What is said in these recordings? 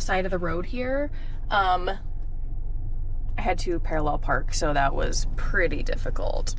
the side of the road here. I had to parallel park, so that was pretty difficult.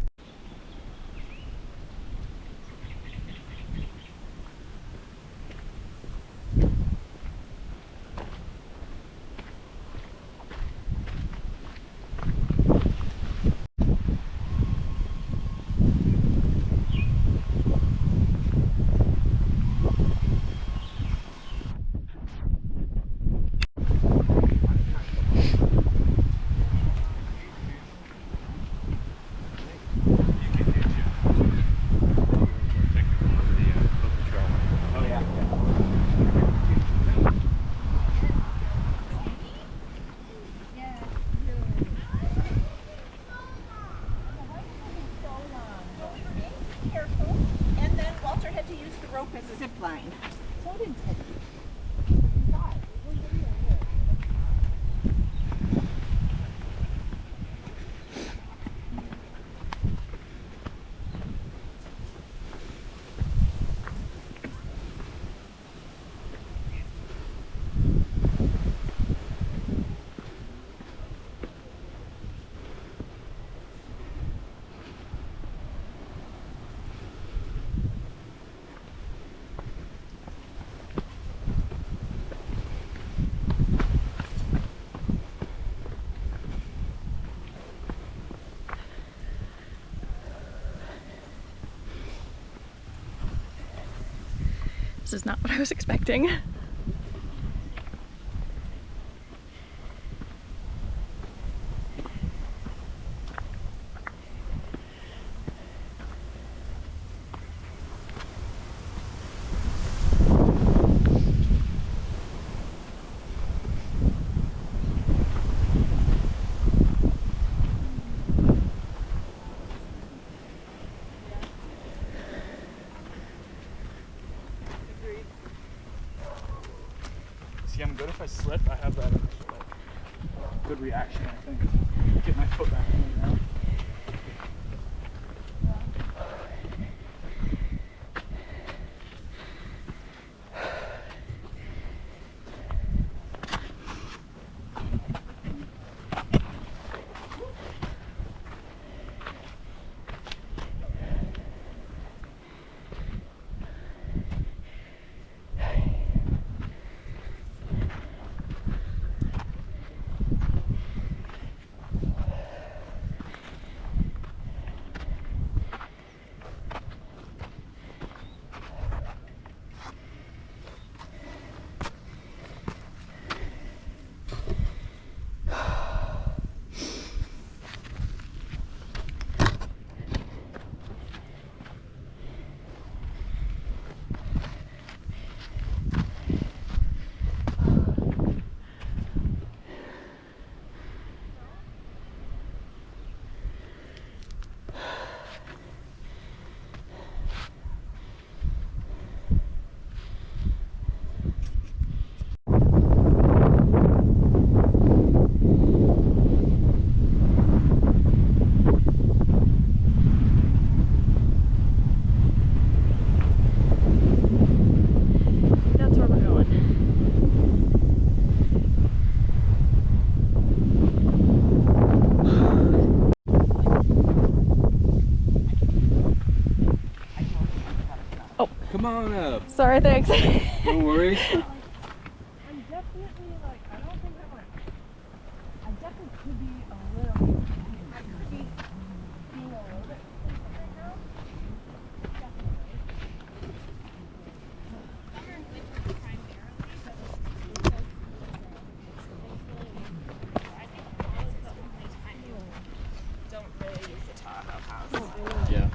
This is not what I was expecting. I'm good if I slip. I have that good reaction, I think. Get my foot back on the ground. Come on up. Sorry, thanks. No worries. I'm definitely like, I don't think I definitely could be a little, I could be being a little bit complacent right now. Definitely. Summer and winter primarily, but I think all of the only time you don't really use the Tahoe house. Yeah.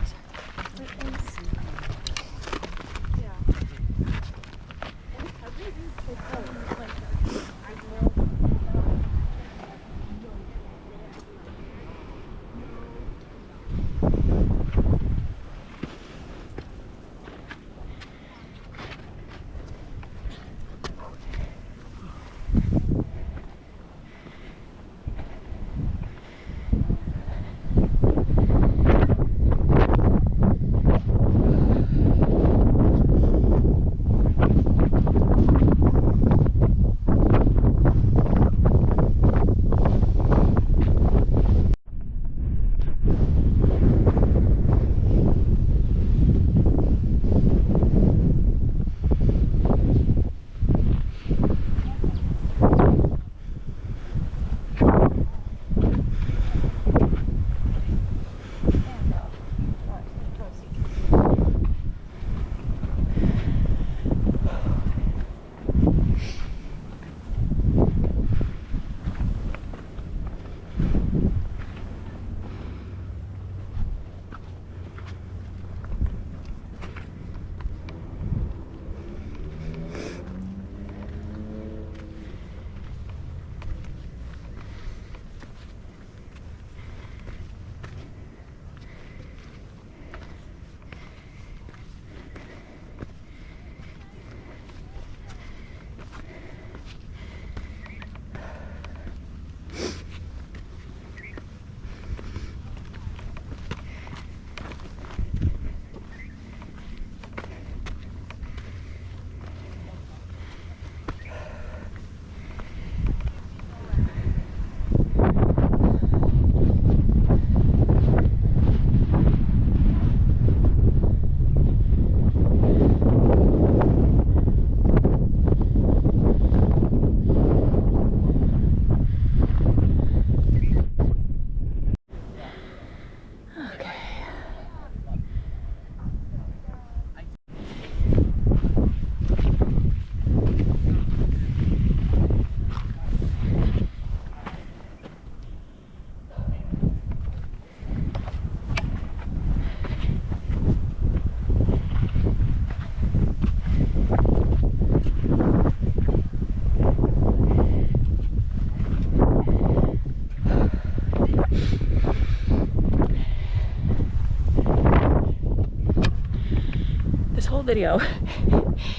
video.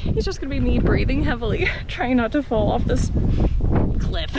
It's just gonna be me breathing heavily, trying not to fall off this cliff.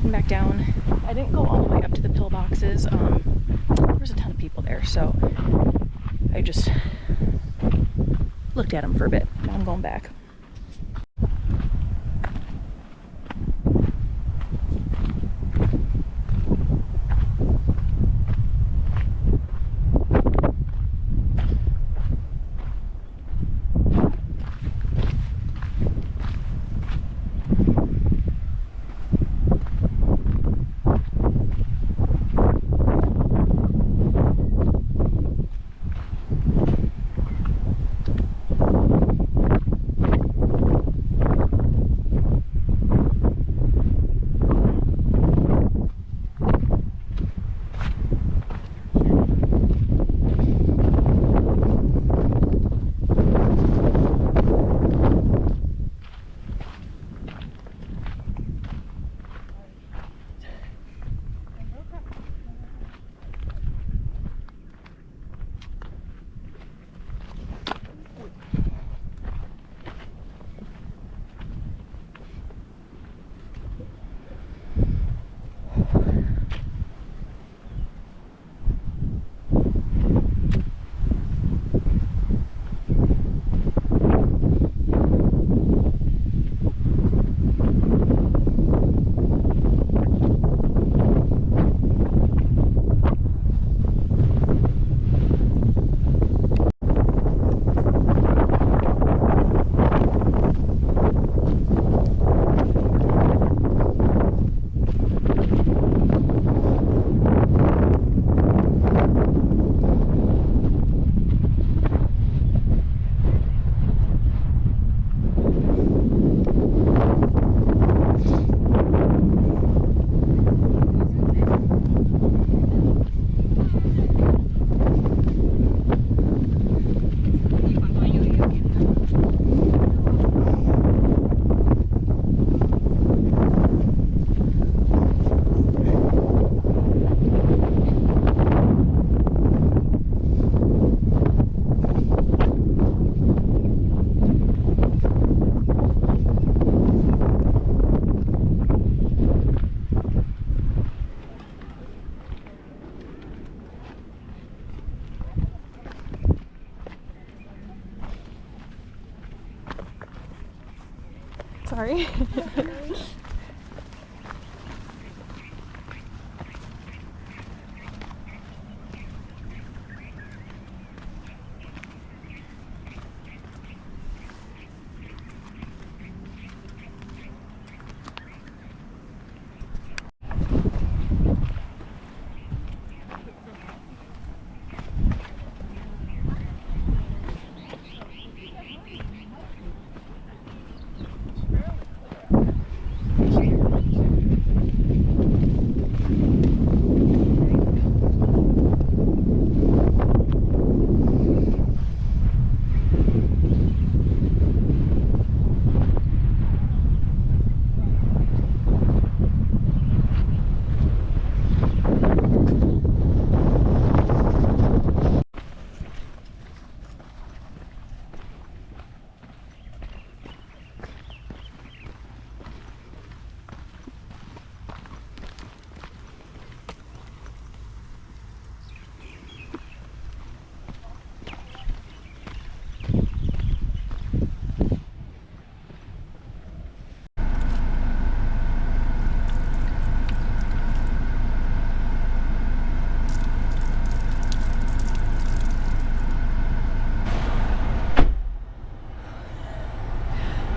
Back down. I didn't go all the way up to the pillboxes. There was a ton of people there, so I just looked at them for a bit. Now I'm going back. sorry.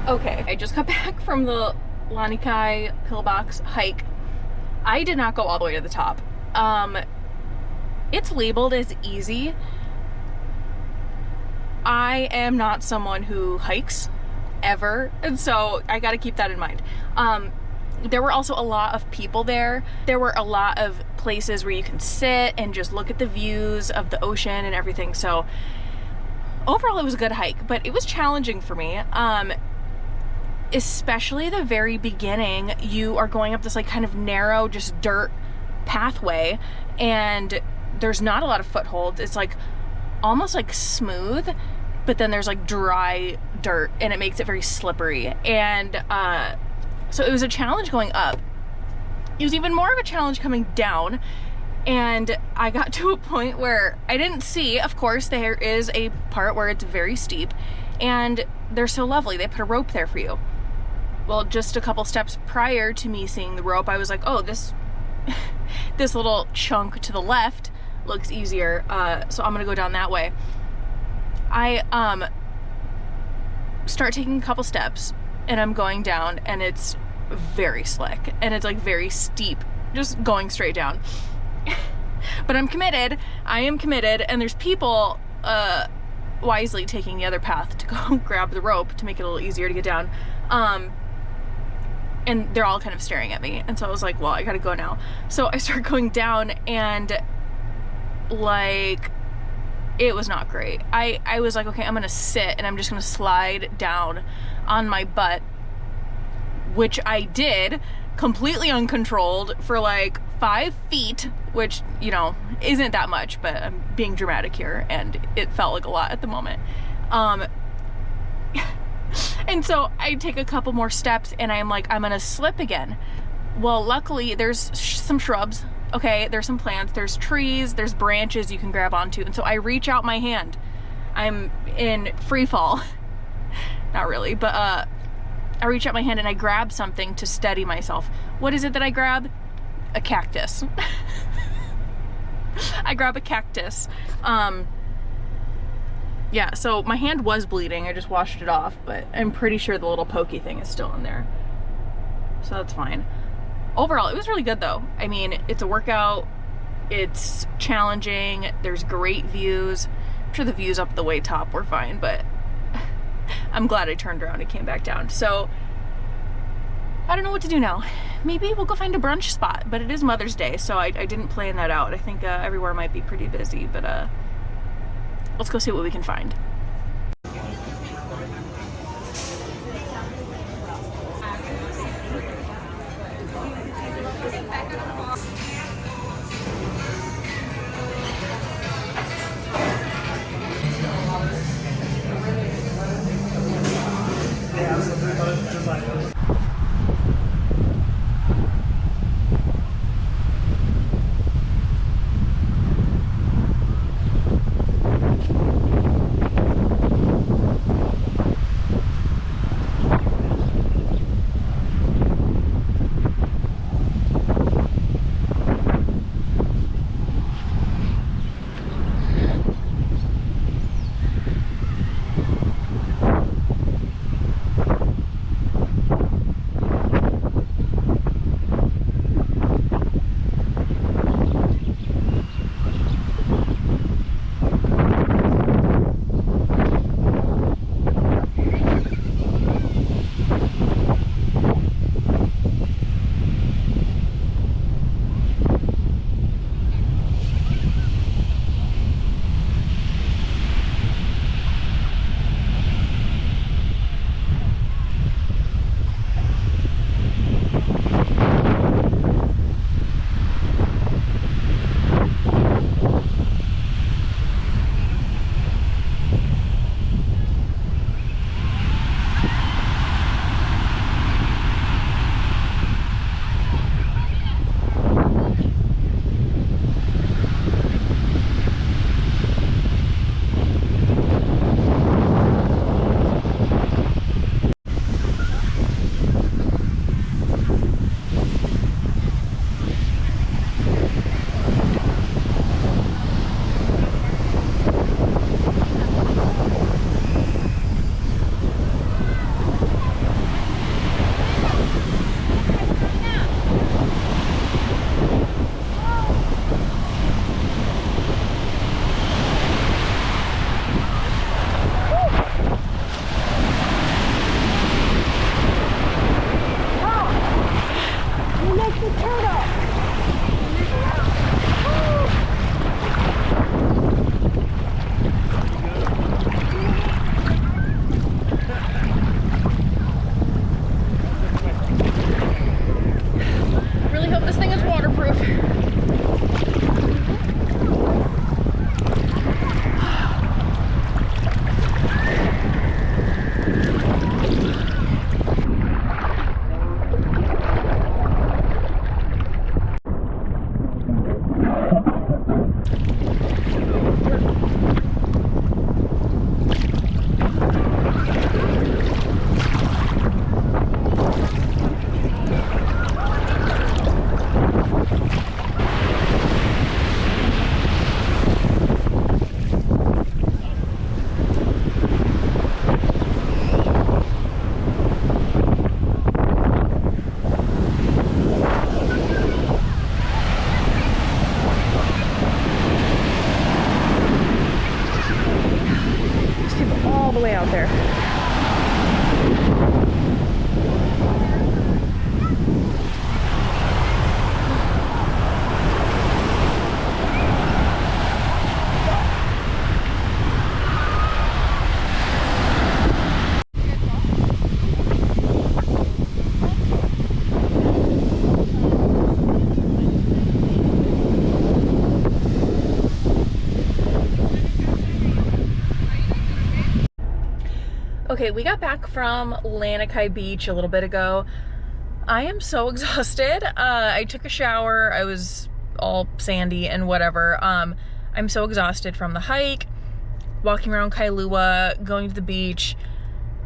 Okay, I just got back from the Lanikai Pillbox hike. I did not go all the way to the top. It's labeled as easy. I am not someone who hikes ever, and so I gotta keep that in mind. There were also a lot of people there. There were a lot of places where you can sit and just look at the views of the ocean and everything, so overall it was a good hike, but it was challenging for me. Especially the very beginning, you are going up this like kind of narrow, just dirt pathway, and there's not a lot of footholds. It's like almost like smooth, but then there's like dry dirt, and it makes it very slippery. And so it was a challenge going up. It was even more of a challenge coming down, and I got to a point where I didn't see, of course, there is a part where it's very steep, and they're so lovely. They put a rope there for you. Well, just a couple steps prior to me seeing the rope, I was like, oh, this little chunk to the left looks easier, so I'm gonna go down that way. I start taking a couple steps, and I'm going down, and it's very slick, and it's like very steep, just going straight down. But I'm committed. I am committed, and there's people wisely taking the other path to go grab the rope to make it a little easier to get down. And they're all kind of staring at me, and so I was like, well, I gotta go now. So I start going down, and like, it was not great. I was like, okay, I'm gonna sit, and I'm just gonna slide down on my butt, which I did, completely uncontrolled, for like 5 feet, which, you know, isn't that much, but I'm being dramatic here, and it felt like a lot at the moment. And so I take a couple more steps, and I'm like, I'm gonna slip again. Well, luckily there's some shrubs, okay, there's some plants, there's trees, there's branches you can grab onto, and so I reach out my hand. I'm in free fall. Not really, but I reach out my hand and I grab something to steady myself. What is it that I grab? A cactus. I grab a cactus. Yeah, so my hand was bleeding. I just washed it off, but I'm pretty sure the little pokey thing is still in there. So that's fine. Overall, it was really good though. I mean, it's a workout, it's challenging, there's great views. I'm sure the views up the way top were fine, but I'm glad I turned around and came back down. So I don't know what to do now. Maybe we'll go find a brunch spot, but it is Mother's Day, so I didn't plan that out. I think everywhere might be pretty busy, but let's go see what we can find. Really hope this thing is waterproof. All the way out there. Okay, we got back from Lanikai Beach a little bit ago. I am so exhausted. I took a shower. I was all sandy and whatever. I'm so exhausted from the hike, walking around Kailua, going to the beach.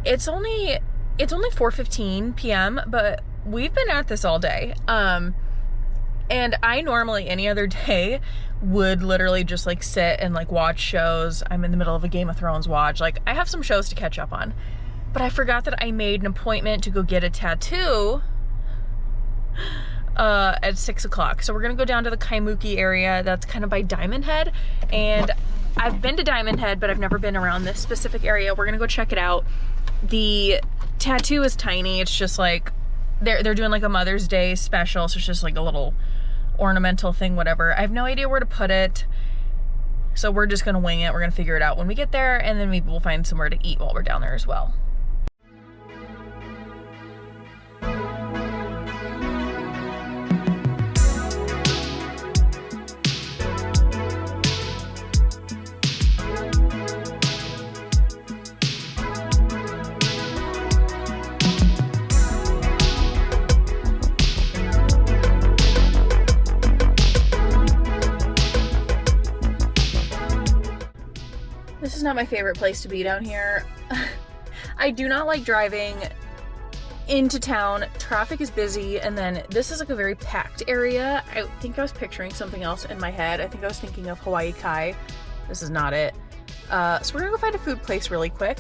It's only 4:15 p.m., but we've been at this all day. And I normally any other day would literally just like sit and like watch shows. I'm in the middle of a Game of Thrones watch. Like I have some shows to catch up on. But I forgot that I made an appointment to go get a tattoo at 6 o'clock. So we're gonna go down to the Kaimuki area. That's kind of by Diamond Head. And I've been to Diamond Head, but I've never been around this specific area. We're gonna go check it out. The tattoo is tiny. It's just like, they're doing like a Mother's Day special. So it's just like a little ornamental thing, whatever. I have no idea where to put it. So we're just gonna wing it. We're gonna figure it out when we get there, and then maybe we'll find somewhere to eat while we're down there as well. This is not my favorite place to be down here. I do not like driving into town. Traffic is busy, and then this is like a very packed area. I think I was picturing something else in my head. I think I was thinking of Hawaii Kai. This is not it. So we're gonna go find a food place really quick.